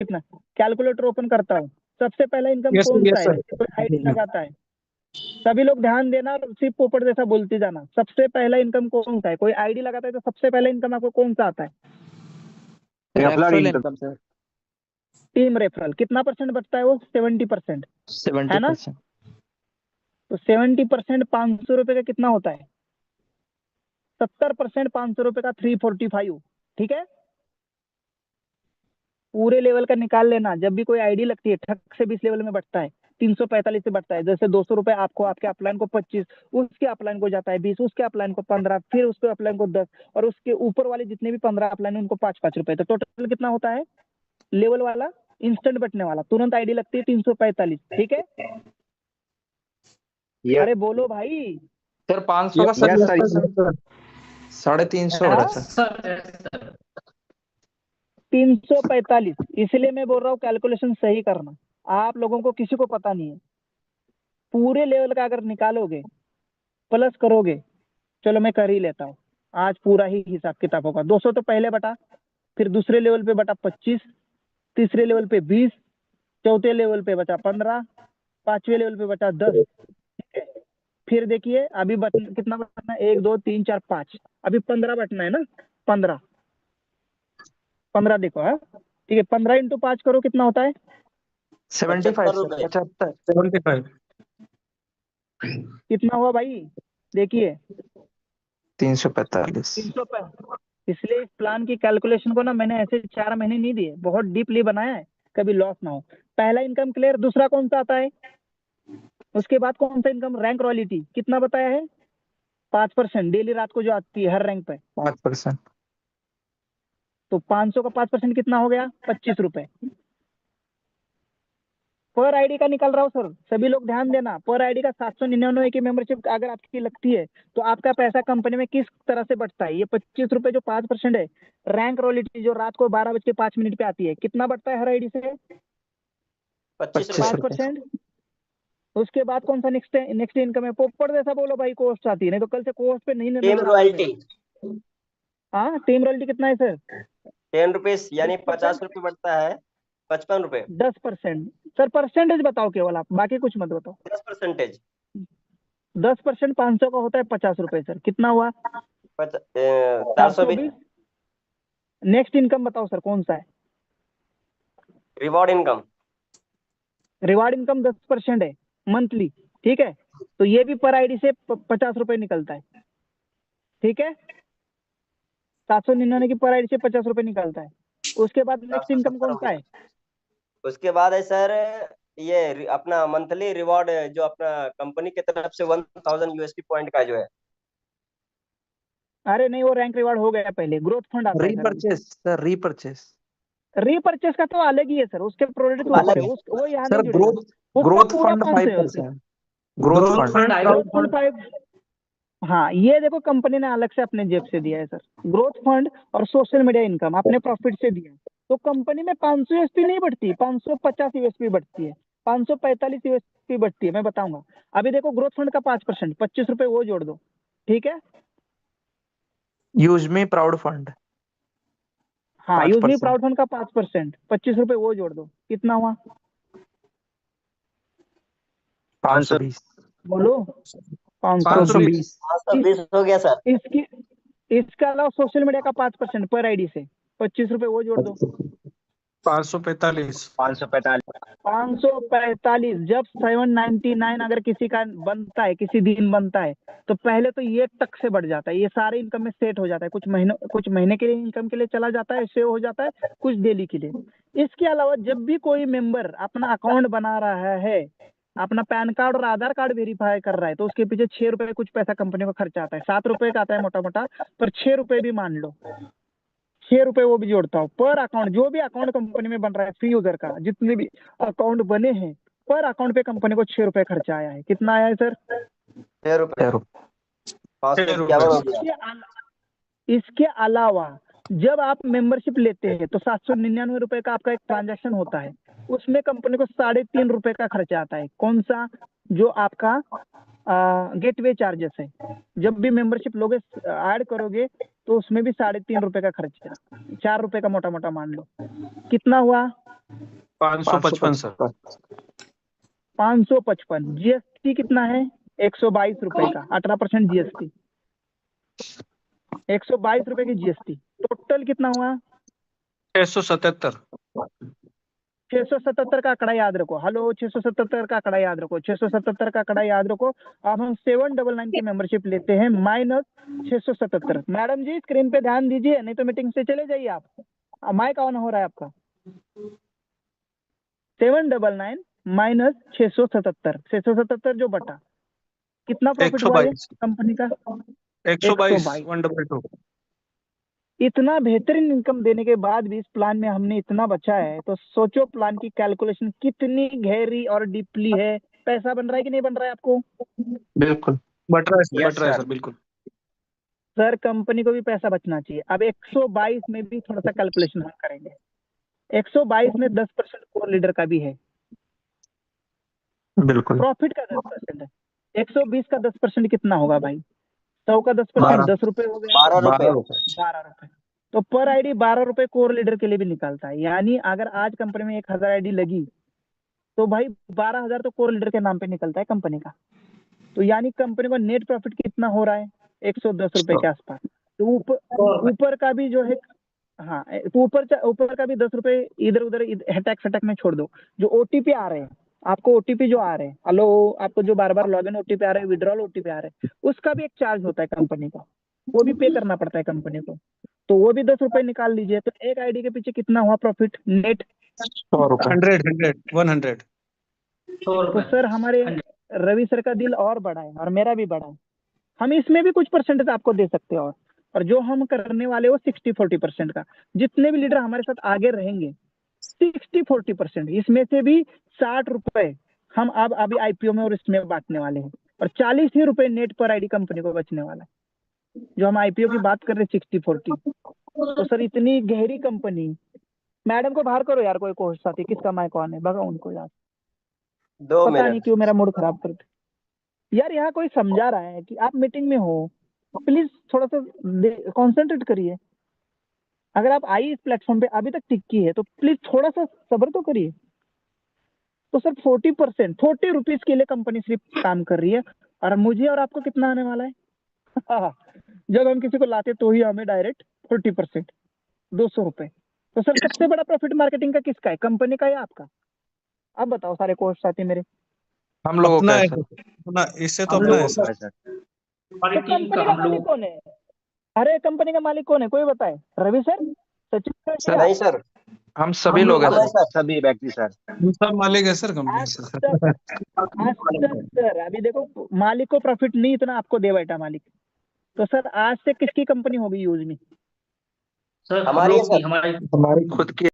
कितना, calculator open करता हूँ, सबसे पहला इनकम यस कौन सा यस है, सर। कोई आईडी लगाता है, सभी लोग ध्यान देना और सिर्फ पोपट जैसा बोलते जाना। सबसे पहला इनकम कौन सा है, कोई आईडी लगाता है तो सबसे पहला इनकम आपको कौन सा आता है? Referral income sir. Team referral. कितना परसेंट बचता है वो? 70%, है ना? 70%। तो 70% 500 रुपए का कितना होता है? 70% 500 रुपए का 345। ठीक है, पूरे लेवल का निकाल लेना। जब भी कोई आईडी लगती है ठक से 20 लेवल में बढ़ता है, 345 से बढ़ता है। जैसे 200 रुपए आपको, आपके अपलाइन को 25, उसके अपलाइन को जाता है 20, उसके अपलाइन को 15, फिर उसके अपलाइन को 10, और उसके ऊपर वाले जितने भी 15 अपलाइन है उनको 5-5 रुपए। तो टोटल कितना होता है? लेवल वाला, इंस्टेंट बटने वाला, तुरंत आईडी लगती है 345। ठीक है, अरे बोलो भाई। सर 500 का सर 350 हो रहा है सर। 345, इसलिए मैं बोल रहा हूँ कैलकुलेशन सही करना। आप लोगों को किसी को पता नहीं है। पूरे लेवल का अगर निकालोगे, प्लस करोगे, चलो मैं कर ही लेता हूँ, आज पूरा ही हिसाब किताब होगा। 200 तो पहले बटा, फिर दूसरे लेवल पे बटा 25, तीसरे लेवल पे 20, चौथे लेवल पे बचा 15, पांचवे लेवल पे बचा 10। फिर देखिए अभी कितना बचना है? 1 2 3 4 5, अभी 15 बचना है ना? 15, 15 देखो। हाँ ठीक है, 15 इंटू 5 करो, कितना होता है? 75 सर, 75। 75। कितना हुआ भाई? देखिए 345। 300। इसलिए इस प्लान की कैलकुलेशन को ना मैंने ऐसे 4 महीने नहीं दिए, बहुत डीपली बनाया है, कभी लॉस ना हो। पहला इनकम क्लियर। दूसरा कौन सा आता है? उसके बाद कौन सा इनकम? Rank royalty. कितना बताया है? 5% डेली रात को जो आती है हर रैंक पे। 5%। तो 500 का 5% कितना हो गया? 25 रुपए पर आईडी का निकल रहा हूँ सर, सभी लोग ध्यान देना। पर आईडी का 799 की मेंबरशिप अगर आपकी लगती है तो आपका पैसा कंपनी में किस तरह से बढ़ता है? ये 25 रुपए जो 5% है, रैंक रॉयल्टी जो रात को 12:05 पे आती है, कितना बढ़ता है हर आईडी से? 5%। उसके बाद कौन सा नेक्स्ट इनकम है? पोपट जैसा बोलो भाई, कोस्ट आती है, नहीं तो कल से कोस्ट पे नहीं टीम नजर आओगे। रॉयल्टी हाँ, टीम रॉयल्टी कितना है सर? 10 रुपीज, यानी 10%? 50 रुपये बढ़ता है। 55 रुपए। 10%। सर परसेंटेज बताओ केवल आप, बाकी कुछ मत बताओ। 10%। 10% 500 का होता है 50 रुपए सर, कितना हुआ? 420। नेक्स्ट इनकम बताओ सर, कौन सा है? Reward income. रिवार्ड इनकम 10% है मंथली। ठीक है, तो ये भी पर आईडी से 50 रुपए निकलता है। ठीक है, 799 की पर आईडी से 50 रुपए निकलता है। उसके बाद नेक्स्ट इनकम कौन सा है? उसके बाद है सर, ये अपना मंथली रिवॉर्ड जो अपना कंपनी की तरफ से 1000 यूएसपी पॉइंट का जो है। अरे नहीं, वो रैंक रिवार्ड हो गया पहले। ग्रोथ फंड आता है सर। रीपरचेस सर, रीपरचेस। रीपरचेस का तो अलग ही है सर, उसके प्रोडक्ट ऊपर है, वो यहाँ सर नहीं जुड़ेगा। उसका ग्रोथ पूरा फंड 500 है 5%। Growth fund. Growth fund 5। हाँ, ये देखो कंपनी ने अलग से अपने जेब से दिया है सर। ग्रोथ फंड और सोशल मीडिया इनकम अपने प्रॉफिट से दिया है। तो कंपनी में 500 यूएसपी नहीं बढ़ती, 550 यूएसपी बढ़ती है, 545 यूएसपी बढ़ती है, मैं बताऊंगा। अभी देखो ग्रोथ फंड का 5%, 25 रुपए वो जोड़ दो। ठीक है, यूज मी प्राउड फंड हाँ, यूज मी 5%। प्राउड फंड का 5%, 25 रुपए वो जोड़ दो, कितना हुआ? 520। बोलो। 520। 520 हो गया सर। इसकी इसके अलावा सोशल मीडिया का 5% पर आईडी से, 25 रुपए वो जोड़ दो। 545। 545। जब 799 अगर किसी का बनता है, किसी दिन बनता है, तो पहले तो ये तक से बढ़ जाता है, ये सारे इनकम में सेट हो जाता है। कुछ महीने के लिए इनकम के लिए चला जाता है, सेव हो जाता है, कुछ डेली के लिए। इसके अलावा जब भी कोई मेंबर अपना अकाउंट बना रहा है, अपना पैन कार्ड और आधार कार्ड वेरीफाई कर रहा है, तो उसके पीछे 6 रुपए कुछ पैसा कंपनी को खर्चा आता है। 7 रुपए का आता है मोटा मोटा, पर 6 रुपए भी मान लो, 6 रुपए वो भी जोड़ता हूँ पर अकाउंट। जो भी अकाउंट कंपनी में बन रहा है फ्री यूजर का, जितने भी अकाउंट बने हैं, पर अकाउंट पे कंपनी को 6 रुपए खर्चा आया है। कितना आया है सर? 6 रुपए। 551 हो गया। इसके अलावा जब आप मेंबरशिप लेते हैं तो 799 रुपए का आपका एक ट्रांजैक्शन होता है, उसमें कंपनी को 3.5 रुपए का खर्चा आता है। कौन सा? जो आपका गेटवे चार्जेस है। जब भी मेंबरशिप लोगे, ऐड करोगे, तो उसमें भी 3.5 रुपए का खर्च है, 4 रुपए का मोटा मोटा मान लो, कितना हुआ? 555 सर। 555। जीएसटी कितना है? 122 रुपए का, 18% जीएसटी, 122 रुपए की जीएसटी। टोटल कितना हुआ? 677। 677 का आंकड़ा याद रखो। हेलो, 677 का आंकड़ा याद रखो, 677 का आंकड़ा याद रखो। अब हम 799 की मेंबरशिप लेते हैं माइनस 677। मैडम जी स्क्रीन पे ध्यान दीजिए, नहीं तो मीटिंग से चले जाइए आप। माइक ऑन हो रहा है आपका। 799 माइनस 677, 677 जो बटा कितना प्रॉफिट हुआ ये 122। कंपनी का? 122 122। 122। इतना बेहतरीन इनकम देने के बाद भी इस प्लान में हमने इतना बचा है, तो सोचो प्लान की कैलकुलेशन कितनी गहरी और डीपली है। पैसा बन रहा है कि नहीं बन रहा है आपको? बिल्कुल। बट रहा है सर, Yes, बट रहा है sir. सर, बिल्कुल। सर कंपनी को भी पैसा बचना चाहिए। अब 122 में भी थोड़ा सा कैलकुलेशन हम करेंगे। 122 में 10% कोर लीडर का भी है, बिल्कुल। प्रॉफिट का 10% है। 120 का 10% कितना होगा भाई? 100 का 10% 10 रुपए हो गया, 12 रुपए। 12 रुपए। तो पर आईडी 12 रुपए कोर लीडर के लिए भी निकालता है। यानी अगर आज कंपनी में 1000 आईडी लगी तो भाई 12,000 तो कोर लीडर के नाम पे निकलता है कंपनी का। तो यानी कंपनी को नेट प्रॉफिट कितना हो रहा है? 110 रुपए के आसपास। तो ऊपर का भी जो है, हाँ, तो ऊपर का भी 10 रुपए इधर उधर हटक फटक में छोड़ दो। जो ओटीपी आ रहे हैं आपको, ओटीपी जो आ रहे हैं, हेलो, आपको जो बार बार लॉगिन ओटीपी आ रहे हैं, विड्रॉल ओटीपी आ रहे हैं, उसका भी एक चार्ज होता है कंपनी का, वो भी पे करना पड़ता है कंपनी को। तो वो भी 10 रुपए निकाल लीजिए। तो एक आईडी के पीछे कितना हुआ प्रॉफिट नेट? 100 रुपए। 100 तो सर हमारे रवि सर का दिल और बड़ा है और मेरा भी बड़ा है, हम इसमें भी कुछ परसेंटेज आपको दे सकते हैं। और जो हम करने वाले वो 60-40% का। जितने भी लीडर हमारे साथ आगे रहेंगे 60-40%, इसमें से भी 60 रुपए हम अब अभी आईपीओ में और इसमें बांटने वाले हैं, और 40 ही रुपए नेट पर आईडी कंपनी को बचने वाला है। जो हम आईपीओ की बात कर रहे हैं 60-40। तो सर इतनी गहरी कंपनी। मैडम को बाहर करो यार, कोई कोर्स साथी, किसका माइक ऑन है, भगा उनको यार। 2 पता नहीं मिनट। क्यों मेरा मूड खराब करते यार। यहाँ कोई समझा रहा है कि आप मीटिंग में हो, प्लीज थोड़ा सा कॉन्सेंट्रेट करिए। अगर आप आई इस प्लेटफॉर्म पे अभी तक टिकी है तो प्लीज थोड़ा सा सब्र तो करिए। तो सर 40 रुपीज के लिए कंपनी सिर्फ काम कर रही है, और मुझे और आपको कितना आने वाला है? जब हम किसी को लाते तो ही हमें डायरेक्ट 40%, 200 रुपए। तो सर सबसे बड़ा प्रॉफिट मार्केटिंग का किसका है, कंपनी का या आपका? अब बताओ सारे कोर्स साथी मेरे। हम लोगों अपना का है है सर। अपना, इससे तो अपना है सर। तो कंपनी का मालिक कौन है? अरे कंपनी का मालिक कौन है, कोई बताए? Ravi sir, Sachin sir, sir, नहीं सर, हम सभी लोग हैं हम सर। सर सभी व्यक्ति सर। हम सब मालिक है सर कंपनी आज से। तक सर अभी देखो, मालिक को प्रॉफिट नहीं इतना आपको दे बैठा मालिक। तो सर आज से किसकी कंपनी होगी यूज में? हमारी है सर। हमारी खुद की